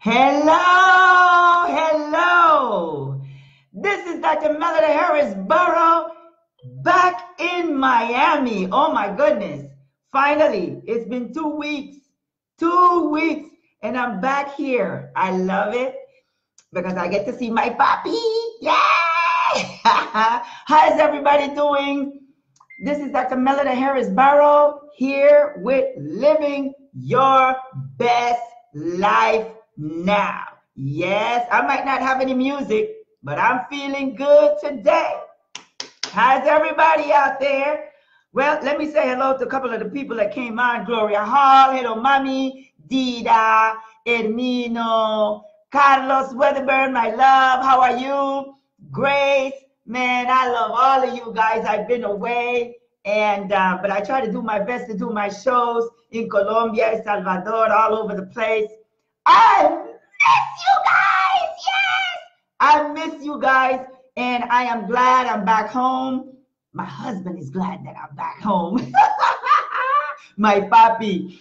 Hello, hello. This is Dr. Melida Barrow back in Miami. Oh my goodness. Finally, it's been 2 weeks, and I'm back here. I love it because I get to see my puppy. Yay! How's everybody doing? This is Dr. Melida Barrow here with Living Your Best Life Now. Yes, I might not have any music, but I'm feeling good today. How's everybody out there? Well, let me say hello to a couple of the people that came on. Gloria Hall, hello, Mommy, Dida, Hermino, Carlos Weatherburn, my love, how are you? Grace, man, I love all of you guys. I've been away, and but I try to do my best to do my shows in Colombia, El Salvador, all over the place. I miss you guys. Yes, I miss you guys, and I am glad I'm back home. My husband is glad that I'm back home. My papi.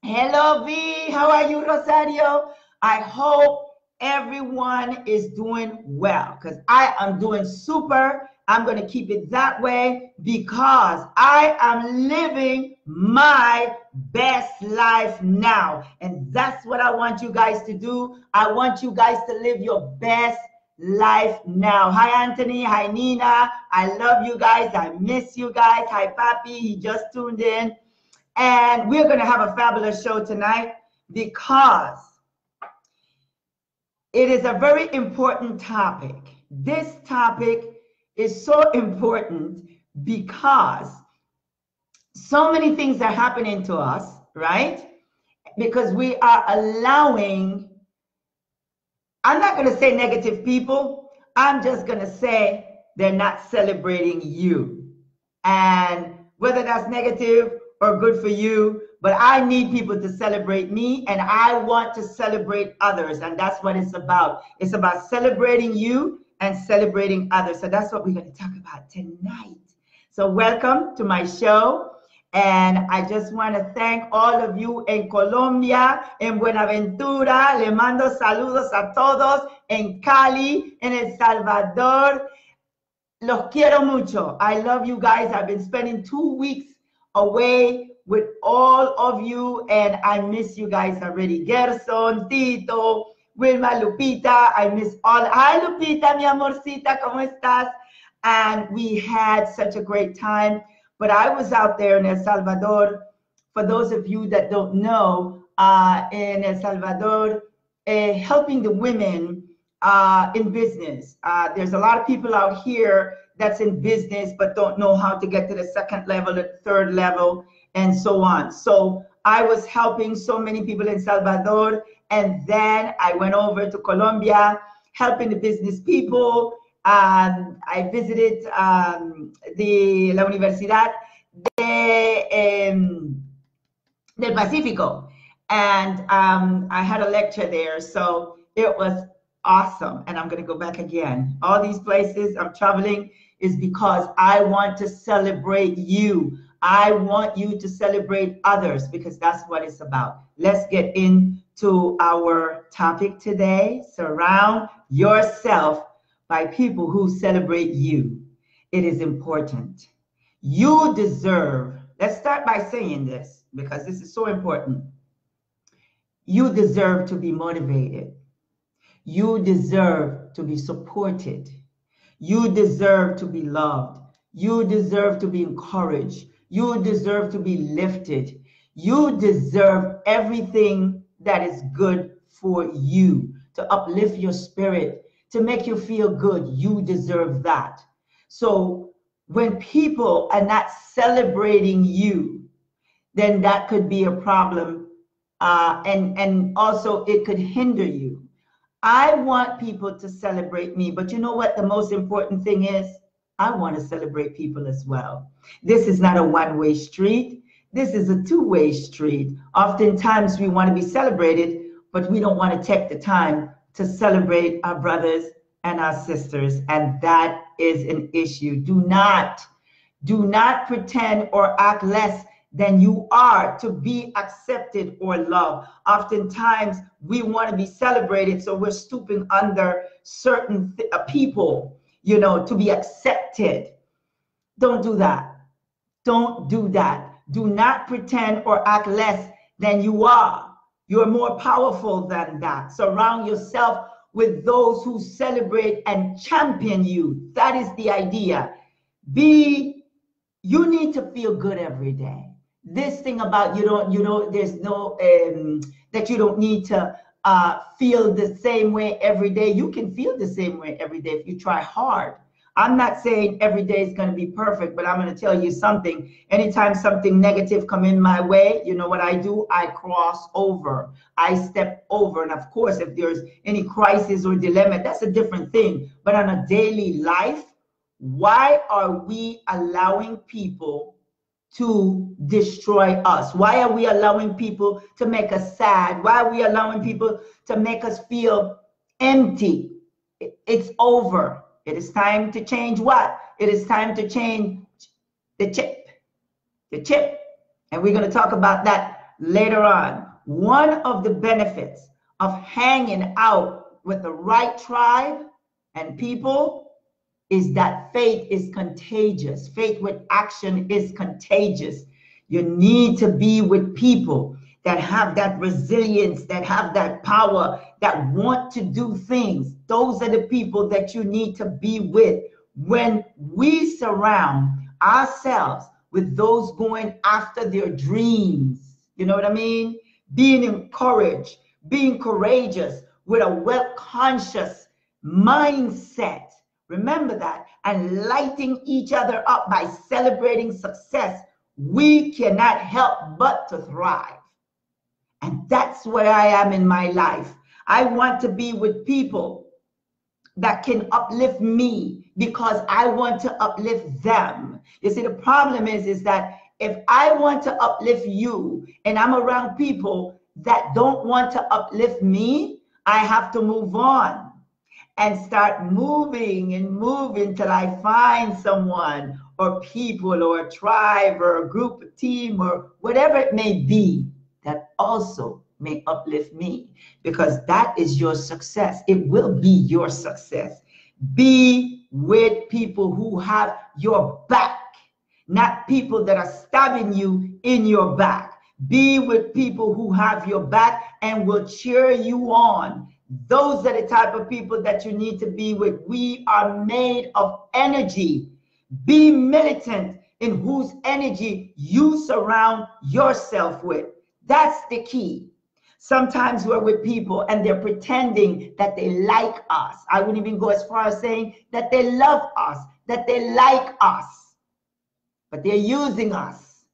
Hello, V. How are you, Rosario? I hope everyone is doing well because I am doing super. I'm going to keep it that way because I am living my best life now. And that's what I want you guys to do. I want you guys to live your best life now. Hi, Anthony. Hi, Nina. I love you guys. I miss you guys. Hi, Papi. He just tuned in. And we're going to have a fabulous show tonight because it is a very important topic. This topic is so important because so many things are happening to us, right? Because we are allowing, I'm not going to say negative people, I'm just going to say they're not celebrating you. And whether that's negative or good for you, but I need people to celebrate me, and I want to celebrate others, and that's what it's about. It's about celebrating you and celebrating others. So that's what we're going to talk about tonight. So welcome to my show, and I just want to thank all of you en Colombia, en Buenaventura. Le mando saludos a todos en Cali, en El Salvador. Los quiero mucho. I love you guys. I've been spending 2 weeks away with all of you, and I miss you guys already. Gerson, Tito, Wilma, Lupita, I miss all. Hi, Lupita, mi amorcita, ¿cómo estás? And we had such a great time. But I was out there in El Salvador. For those of you that don't know, in El Salvador, helping the women in business. There's a lot of people out here that's in business but don't know how to get to the second level, the third level, and so on. So I was helping so many people in Salvador, and then I went over to Colombia, helping the business people. I visited la Universidad del Pacífico, and I had a lecture there. So it was awesome, and I'm going to go back again. All these places I'm traveling is because I want to celebrate you. I want you to celebrate others because that's what it's about. Let's get into our topic today. Surround yourself by people who celebrate you. It is important. You deserve, let's start by saying this because this is so important. You deserve to be motivated. You deserve to be supported. You deserve to be loved. You deserve to be encouraged. You deserve to be lifted. You deserve everything that is good for you, to uplift your spirit, to make you feel good. You deserve that. So when people are not celebrating you, then that could be a problem. And also it could hinder you. I want people to celebrate me, but you know what the most important thing is? I want to celebrate people as well. This is not a one-way street. This is a two-way street. Oftentimes we want to be celebrated, but we don't want to take the time to celebrate our brothers and our sisters, and that is an issue. Do not pretend or act less than you are to be accepted or loved. Oftentimes, we want to be celebrated, so we're stooping under certain people, you know, to be accepted. Don't do that. Don't do that. Do not pretend or act less than you are. You're more powerful than that. Surround yourself with those who celebrate and champion you. That is the idea. You need to feel good every day. This thing about there's no, that you don't need to feel the same way every day. You can feel the same way every day if you try hard. I'm not saying every day is going to be perfect, but I'm going to tell you something. Anytime something negative come in my way, you know what I do? I cross over. I step over. And of course, if there's any crisis or dilemma, that's a different thing. But on a daily life, why are we allowing people to destroy us? Why are we allowing people to make us sad? Why are we allowing people to make us feel empty? It's over. It is time to change what? It is time to change the chip. The chip. And we're going to talk about that later on. One of the benefits of hanging out with the right tribe and people is that faith is contagious. Faith with action is contagious. You need to be with people that have that resilience, that have that power, that want to do things. Those are the people that you need to be with. When we surround ourselves with those going after their dreams, you know what I mean? Being encouraged, being courageous, with a well-conscious mindset. Remember that. And lighting each other up by celebrating success, we cannot help but to thrive. And that's where I am in my life. I want to be with people that can uplift me because I want to uplift them. You see, the problem is that if I want to uplift you and I'm around people that don't want to uplift me, I have to move on and start moving and moving till I find someone or people or a tribe or a group, a team, or whatever it may be that also may uplift me, because that is your success. It will be your success. Be with people who have your back, not people that are stabbing you in your back. Be with people who have your back and will cheer you on. Those are the type of people that you need to be with. We are made of energy. Be militant in whose energy you surround yourself with. That's the key. Sometimes we're with people and they're pretending that they like us. I wouldn't even go as far as saying that they love us, that they like us, but they're using us.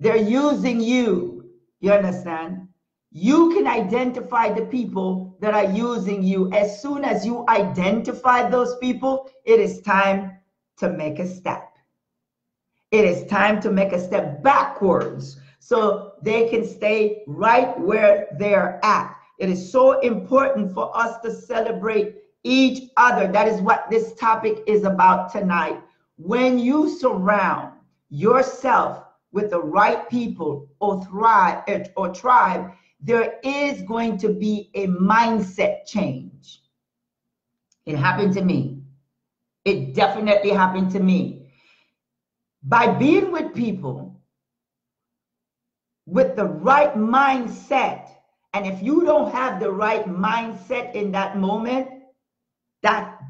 They're using you. You understand? You can identify the people that are using you. As soon as you identify those people, it is time to make a step. It is time to make a step backwards so they can stay right where they're at. It is so important for us to celebrate each other. That is what this topic is about tonight. When you surround yourself with the right people or tribe, there is going to be a mindset change. It happened to me. It definitely happened to me. By being with people with the right mindset, and if you don't have the right mindset in that moment,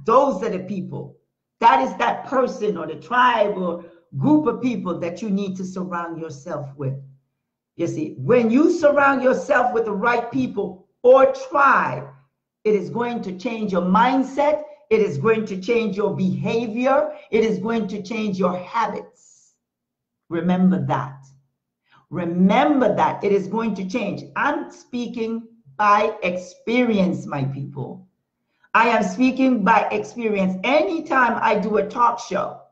those are the people. That is that person or the tribe or group of people that you need to surround yourself with. You see, when you surround yourself with the right people or tribe, it is going to change your mindset. It is going to change your behavior. It is going to change your habits. Remember that. Remember that it is going to change. I'm speaking by experience, my people. I am speaking by experience. Anytime I do a talk show,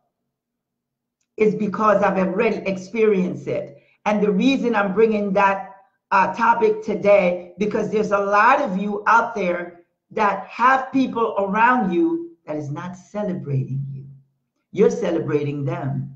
it's because I've already experienced it. And the reason I'm bringing that topic today, because there's a lot of you out there that have people around you that is not celebrating you. You're celebrating them.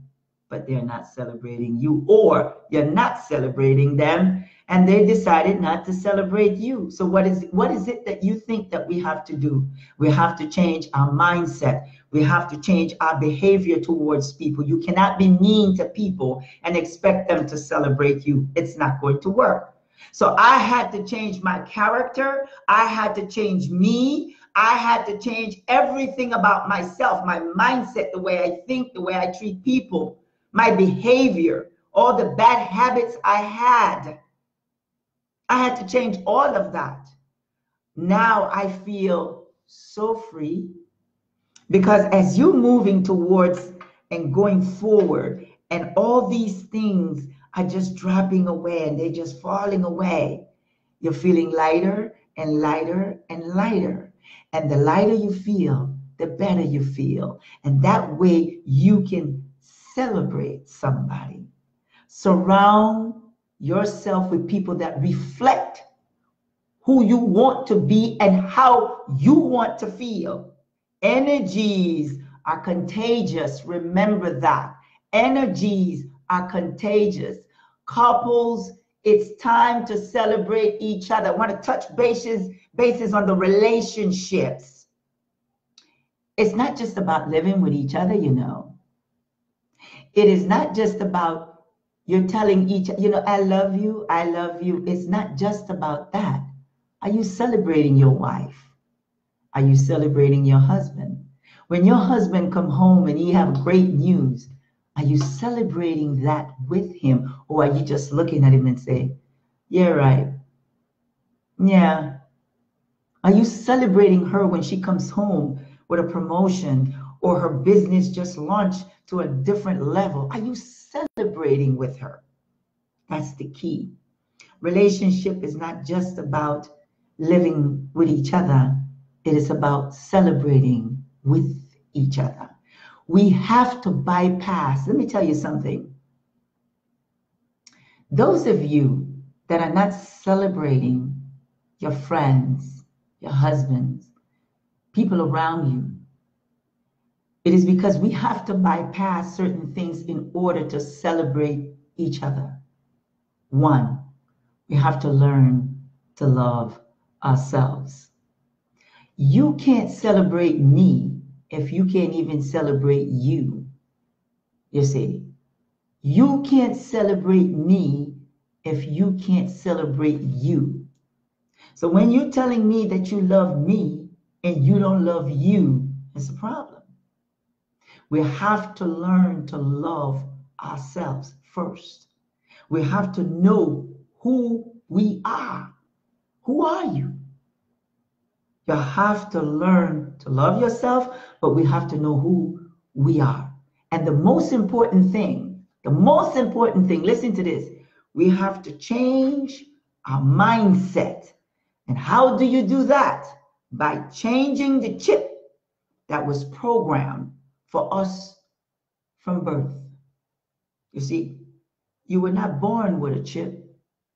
but they're not celebrating you, or you're not celebrating them and they decided not to celebrate you. So what is it that you think that we have to do? We have to change our mindset. We have to change our behavior towards people. You cannot be mean to people and expect them to celebrate you. It's not going to work. So I had to change my character. I had to change me. I had to change everything about myself, my mindset, the way I think, the way I treat people, my behavior, all the bad habits I had. I had to change all of that. Now I feel so free, because as you're moving towards and going forward, and all these things are just dropping away and they're just falling away, you're feeling lighter and lighter and lighter. And the lighter you feel, the better you feel. And that way you can celebrate somebody. Surround yourself with people that reflect who you want to be and how you want to feel. Energies are contagious. Remember that. Energies are contagious. Couples, it's time to celebrate each other. I want to touch bases on the relationships. It's not just about living with each other, you know. It is not just about you're telling each other, you know, I love you, I love you. It's not just about that. Are you celebrating your wife? Are you celebrating your husband? When your husband come home and he have great news, are you celebrating that with him? Or are you just looking at him and say, yeah, right. Yeah. Are you celebrating her when she comes home with a promotion or her business just launched to a different level? Are you celebrating with her? That's the key. Relationship is not just about living with each other. It is about celebrating with each other. We have to bypass. Let me tell you something. Those of you that are not celebrating your friends, your husbands, people around you, it is because we have to bypass certain things in order to celebrate each other. One, we have to learn to love ourselves. You can't celebrate me if you can't even celebrate you. You see, you can't celebrate me if you can't celebrate you. So when you're telling me that you love me and you don't love you, it's a problem. We have to learn to love ourselves first. We have to know who we are. Who are you? You have to learn to love yourself, but we have to know who we are. And the most important thing, listen to this, we have to change our mindset. And how do you do that? By changing the chip that was programmed for us from birth. You see, you were not born with a chip.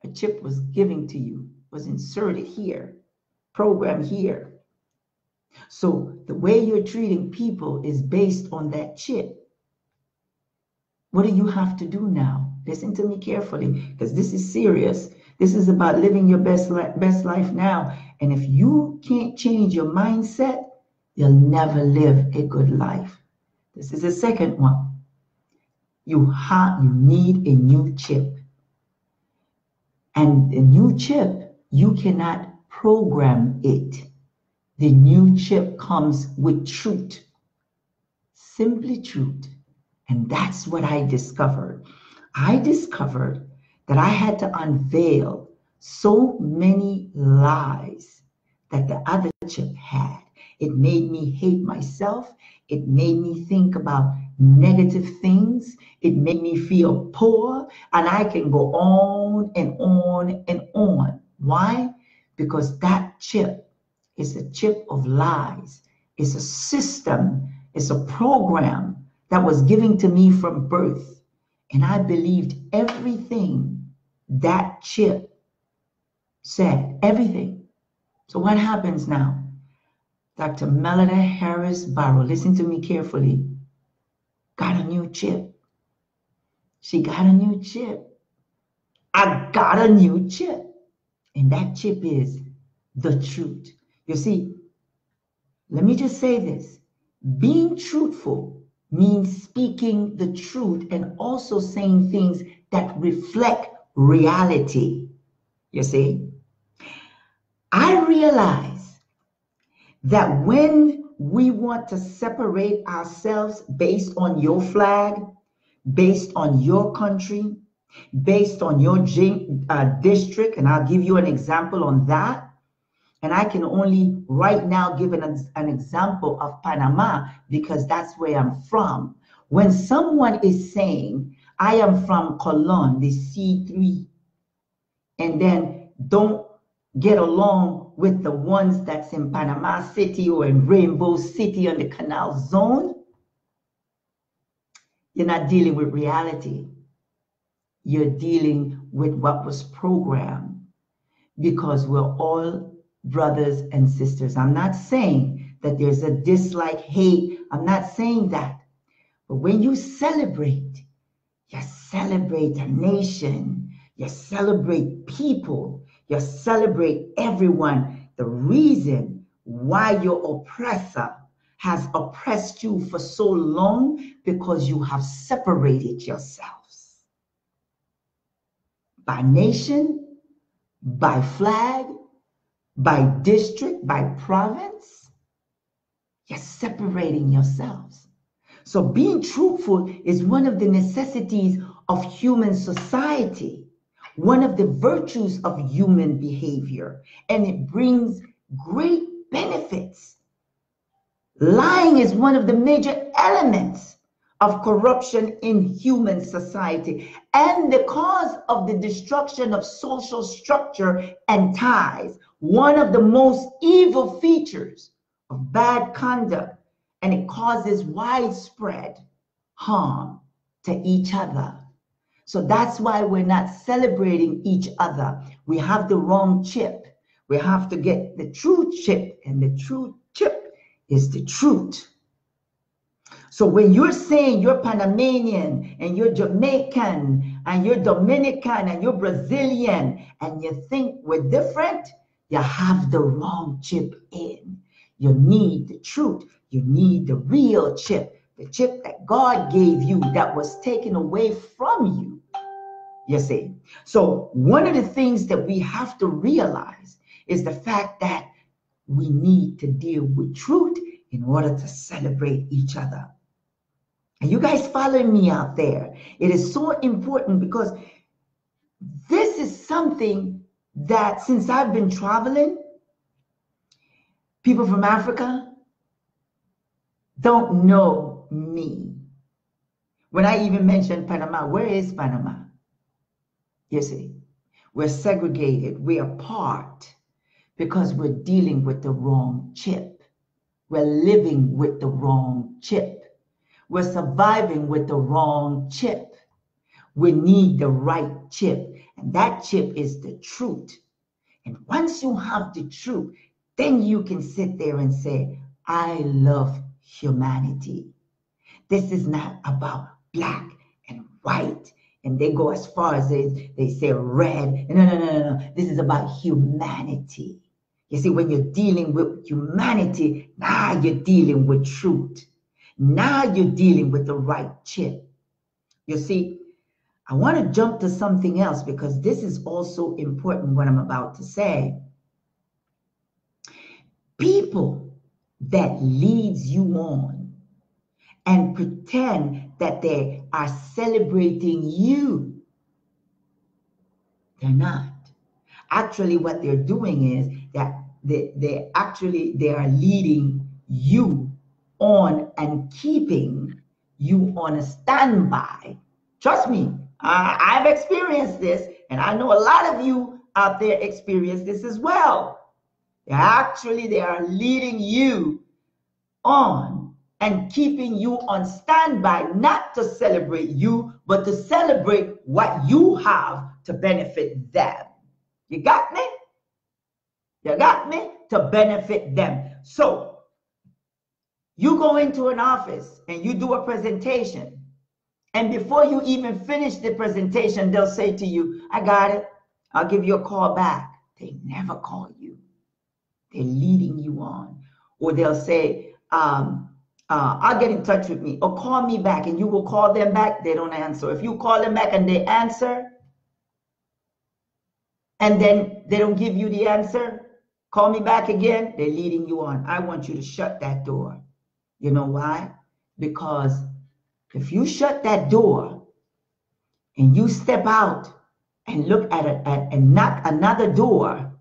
A chip was given to you, was inserted here, programmed here. So the way you're treating people is based on that chip. What do you have to do now? Listen to me carefully, because this is serious. This is about living your best life now. And if you can't change your mindset, you'll never live a good life. This is the second one. You need a new chip. And the new chip, you cannot program it. The new chip comes with truth, simply truth. And that's what I discovered. I discovered that I had to unveil so many lies that the other chip had. It made me hate myself. It made me think about negative things. It made me feel poor. And I can go on and on and on. Why? Because that chip is a chip of lies. It's a system. It's a program that was given to me from birth. And I believed everything that chip said. Everything. So what happens now? Dr. Melida Barrow, listen to me carefully, got a new chip. She got a new chip. I got a new chip. And that chip is the truth. You see, let me just say this. Being truthful means speaking the truth and also saying things that reflect reality. You see, I realize that when we want to separate ourselves based on your flag, based on your country, based on your district, and I'll give you an example on that. And I can only right now give an example of Panama because that's where I'm from. When someone is saying, I am from Colón, the C3, and then don't get along with the ones that's in Panama City or in Rainbow City on the Canal Zone, you're not dealing with reality. You're dealing with what was programmed, because we're all brothers and sisters. I'm not saying that there's a dislike, hate. I'm not saying that. But when you celebrate a nation, you celebrate people, you celebrate everyone. The reason why your oppressor has oppressed you for so long, because you have separated yourselves by nation, by flag, by district, by province. You're separating yourselves. So being truthful is one of the necessities of human society, one of the virtues of human behavior, and it brings great benefits. Lying is one of the major elements of corruption in human society and the cause of the destruction of social structure and ties, one of the most evil features of bad conduct, and it causes widespread harm to each other. So that's why we're not celebrating each other. We have the wrong chip. We have to get the true chip, and the true chip is the truth. So when you're saying you're Panamanian and you're Jamaican and you're Dominican and you're Brazilian and you think we're different, you have the wrong chip in. You need the truth. You need the real chip, the chip that God gave you that was taken away from you. You see? So one of the things that we have to realize is the fact that we need to deal with truth in order to celebrate each other. And you guys following me out there? It is so important because this is something that since I've been traveling, people from Africa don't know me. When I even mentioned Panama, where is Panama? You see, we're segregated, we're apart because we're dealing with the wrong chip. We're living with the wrong chip. We're surviving with the wrong chip. We need the right chip, and that chip is the truth. And once you have the truth, then you can sit there and say, I love humanity. This is not about black and white. And they go as far as they say red. No. This is about humanity. You see, when you're dealing with humanity, now you're dealing with truth. Now you're dealing with the right chip. You see, I want to jump to something else because this is also important what I'm about to say. People that leads you on and pretend that they are celebrating you, they're not. Actually, what they're doing is that they are leading you on and keeping you on a standby. Trust me, I've experienced this, and I know a lot of you out there experience this as well. They are leading you on and keeping you on standby, not to celebrate you, but to celebrate what you have to benefit them. You got me? You got me? To benefit them. So you go into an office and you do a presentation, And before you even finish the presentation, they'll say to you, I got it. I'll give you a call back. They never call you. They're leading you on. Or they'll say, I'll get in touch with me, or call me back, and you will call them back. They don't answer. If you call them back and they answer, and then they don't give you the answer, call me back again, they're leading you on. I want you to shut that door. You know why? Because if you shut that door and you step out and look at it and knock another door,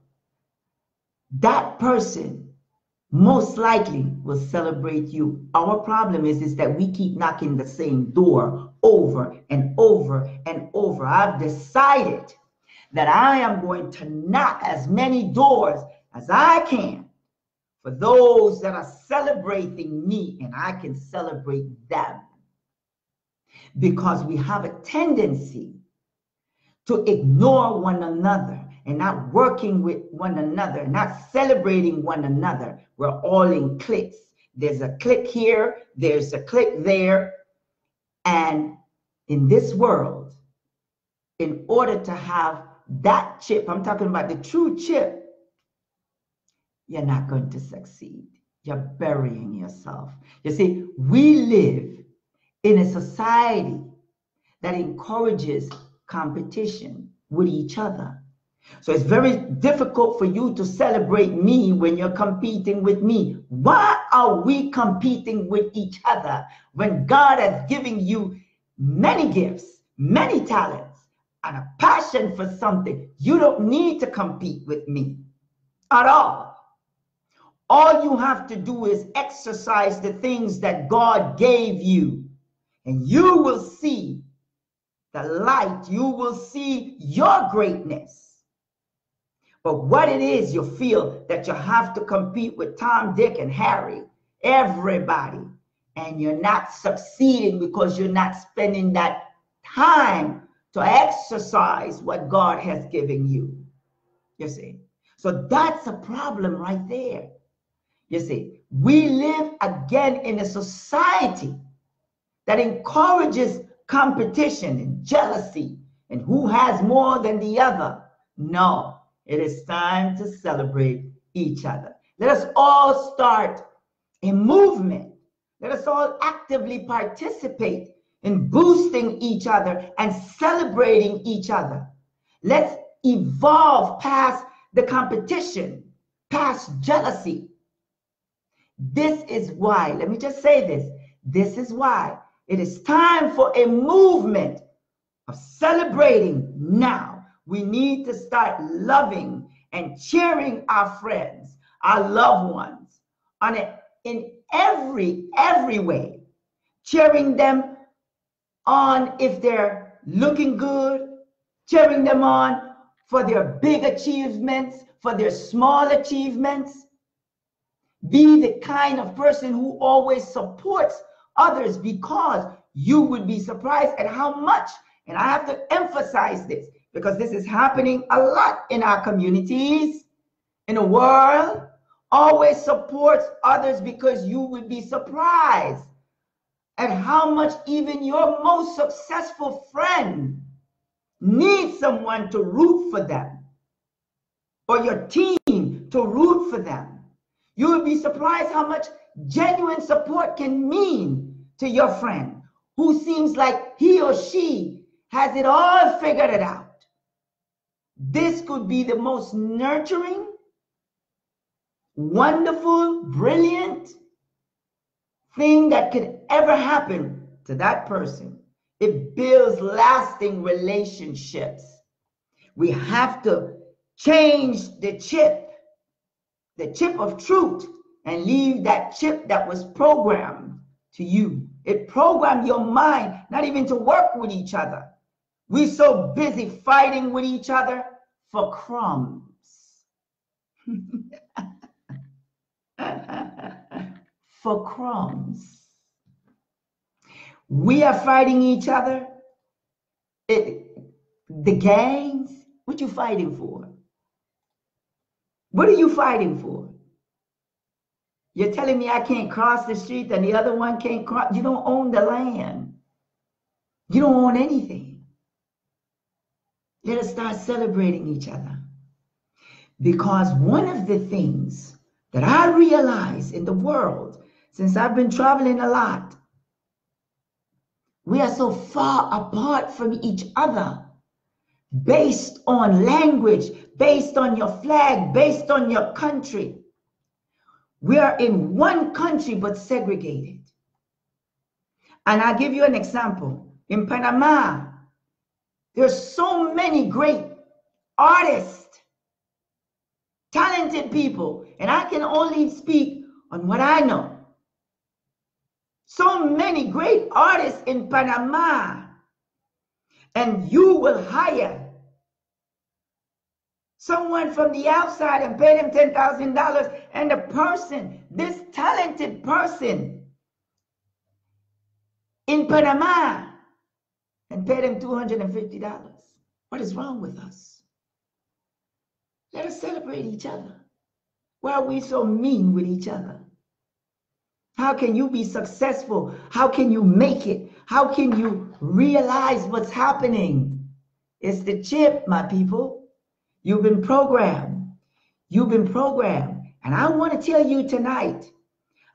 that person most likely will celebrate you. Our problem is that we keep knocking the same door over and over and over. I've decided that I am going to knock as many doors as I can for those that are celebrating me, and I can celebrate them. Because we have a tendency to ignore one another and not working with one another, not celebrating one another. We're all in cliques. There's a clique here, there's a clique there. And in this world, in order to have that chip, I'm talking about the true chip, you're not going to succeed. You're burying yourself. You see, we live in a society that encourages competition with each other. So it's very difficult for you to celebrate me when you're competing with me. Why are we competing with each other when God has given you many gifts, many talents, and a passion for something? You don't need to compete with me at all. All you have to do is exercise the things that God gave you, and you will see the light. You will see your greatness. But what it is, you feel that you have to compete with Tom, Dick, and Harry, everybody, and you're not succeeding because you're not spending that time to exercise what God has given you. You see? So that's a problem right there. You see, we live again in a society that encourages competition and jealousy and who has more than the other. No, it is time to celebrate each other. Let us all start a movement. Let us all actively participate in boosting each other and celebrating each other. Let's evolve past the competition, past jealousy. This is why, let me just say this, this is why it is time for a movement of celebrating now. We need to start loving and cheering our friends, our loved ones, in every way. Cheering them on if they're looking good, cheering them on for their big achievements, for their small achievements. Be the kind of person who always supports others, because you would be surprised at how much, and I have to emphasize this because this is happening a lot in our communities, in the world. Always supports others, because you would be surprised at how much even your most successful friend needs someone to root for them, or your team to root for them. You would be surprised how much genuine support can mean to your friend who seems like he or she has it all figured it out. This could be the most nurturing, wonderful, brilliant thing that could ever happen to that person. It builds lasting relationships. We have to change the chip of truth, and leave that chip that was programmed to you. It programmed your mind not even to work with each other. We're so busy fighting with each other for crumbs. For crumbs. We are fighting each other. The gangs, what you fighting for? What are you fighting for? You're telling me I can't cross the street and the other one can't cross? You don't own the land. You don't own anything. Let us start celebrating each other. Because one of the things that I realize in the world, since I've been traveling a lot, we are so far apart from each other based on language, based on your flag, based on your country. We are in one country but segregated. And I'll give you an example. In Panama, there's so many great artists, talented people, and I can only speak on what I know. So many great artists in Panama, and you will hire someone from the outside and pay them $10,000, and the person, this talented person in Panama, and pay them $250. What is wrong with us? Let us celebrate each other. Why are we so mean with each other? How can you be successful? How can you make it? How can you realize what's happening? It's the chip, my people. You've been programmed. You've been programmed. And I want to tell you tonight,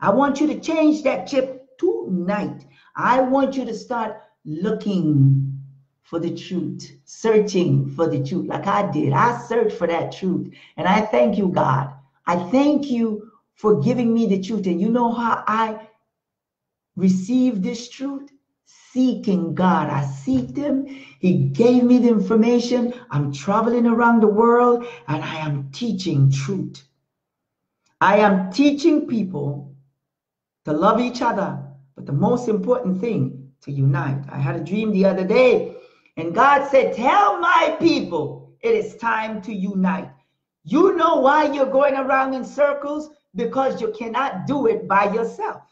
I want you to change that chip tonight. I want you to start looking for the truth, searching for the truth like I did. I searched for that truth. And I thank you, God. I thank you for giving me the truth. And you know how I received this truth? Seeking God. I seeked him. He gave me the information. I'm traveling around the world and I am teaching truth. I am teaching people to love each other, but the most important thing, to unite. I had a dream the other day, and God said, tell my people it is time to unite. You know why you're going around in circles? Because you cannot do it by yourself.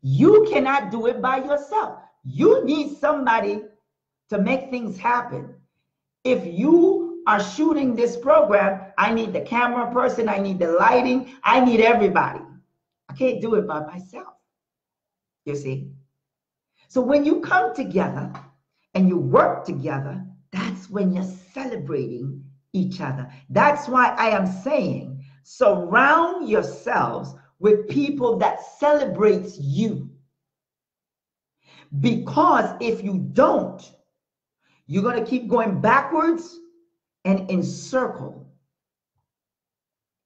You cannot do it by yourself. You need somebody to make things happen. If you are shooting this program, I need the camera person, I need the lighting, I need everybody. I can't do it by myself, you see. So when you come together and you work together, that's when you're celebrating each other. That's why I am saying, surround yourselves with people that celebrates you. Because if you don't, you're going to keep going backwards and in circle.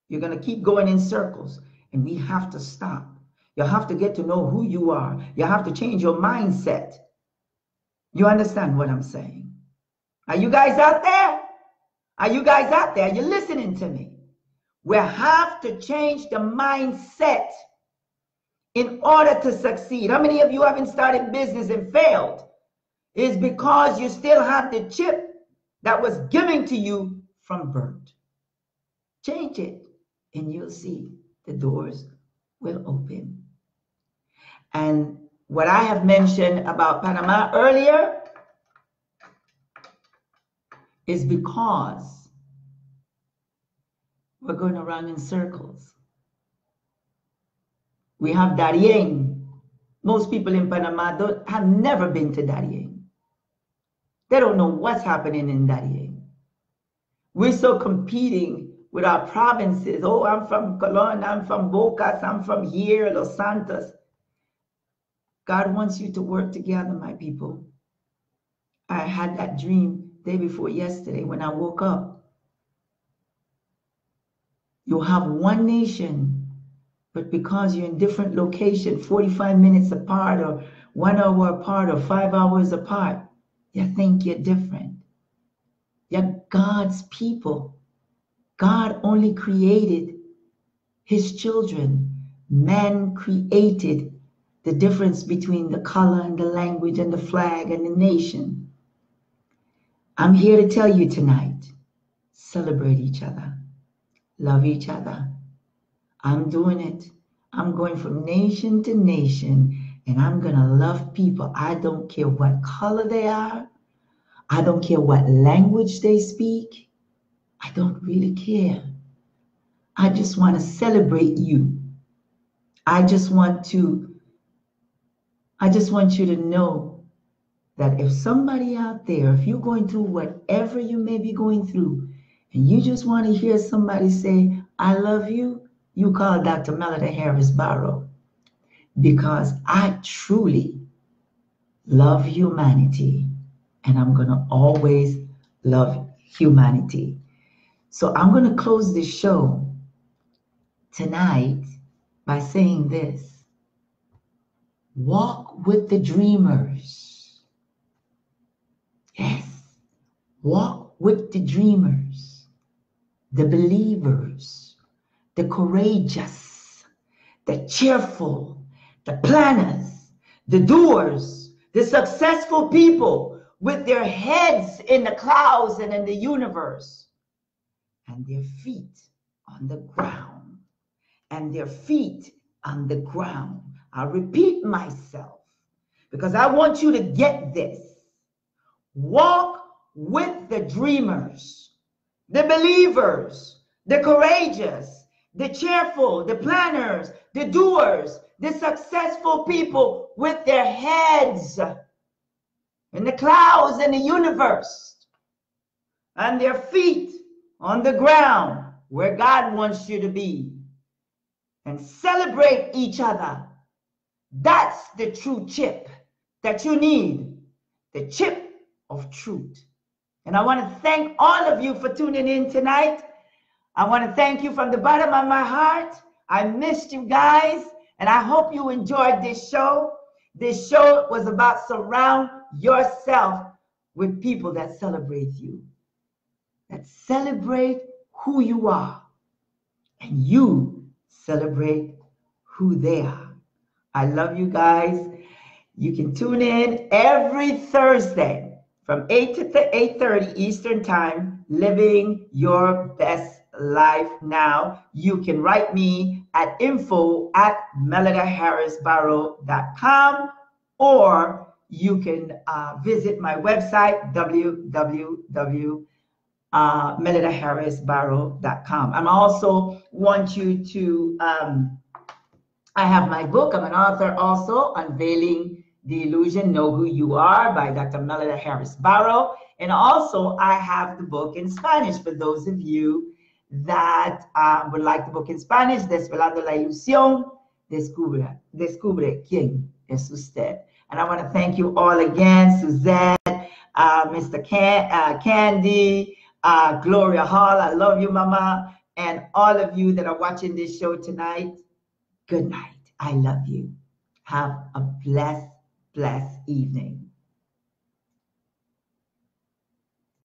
You're going to keep going in circles, and we have to stop. You have to get to know who you are. You have to change your mindset. You understand what I'm saying? Are you guys out there? Are you guys out there? Are you listening to me? We have to change the mindset in order to succeed. How many of you haven't started business and failed? It's because you still have the chip that was given to you from birth. Change it, and you'll see the doors will open. And what I have mentioned about Panama earlier is because we're going around in circles. We have Darien. Most people in Panama have never been to Darien. They don't know what's happening in Darien. We're so competing with our provinces. Oh, I'm from Colón, I'm from Bocas, I'm from here, Los Santos. God wants you to work together, my people. I had that dream day before yesterday when I woke up. You'll have one nation, but because you're in different locations, 45 minutes apart or 1 hour apart or 5 hours apart, you think you're different. You're God's people. God only created his children. Man created the difference between the color and the language and the flag and the nation. I'm here to tell you tonight, celebrate each other, love each other. I'm doing it. I'm going from nation to nation, and I'm going to love people. I don't care what color they are. I don't care what language they speak. I don't really care. I just want to celebrate you. I just want you to know that if somebody out there, if you're going through whatever you may be going through, and you just want to hear somebody say, I love you, you call Dr. Melida Harris Barrow, because I truly love humanity, and I'm going to always love humanity. So I'm going to close this show tonight by saying this: walk with the dreamers. Yes, walk with the dreamers, the believers, the courageous, the cheerful, the planners, the doers, the successful people with their heads in the clouds and in the universe, and their feet on the ground, and their feet on the ground. I'll repeat myself because I want you to get this. Walk with the dreamers, the believers, the courageous, the cheerful, the planners, the doers, the successful people with their heads in the clouds and the universe, and their feet on the ground where God wants you to be, and celebrate each other. That's the true chip that you need, the chip of truth. And I want to thank all of you for tuning in tonight. I want to thank you from the bottom of my heart. I missed you guys, and I hope you enjoyed this show. This show was about surround yourself with people that celebrate you, that celebrate who you are, and you celebrate who they are. I love you guys. You can tune in every Thursday from 8 to 8:30 Eastern Time, Living Your Best Life Now. You can write me at info@melidaharrisbarrow.com, or you can visit my website, www.melidaharrisbarrow.com. I also want you to, I have my book. I'm an author also, Unveiling the Illusion, Know Who You Are by Dr. Melida Harris Barrow. And also I have the book in Spanish for those of you that would like the book in Spanish, Desvelando la Ilusión, Descubre quién es usted. And I want to thank you all again, Suzette, Mr. Candy, Gloria Hall, I love you, Mama, and all of you that are watching this show tonight. Good night. I love you. Have a blessed evening.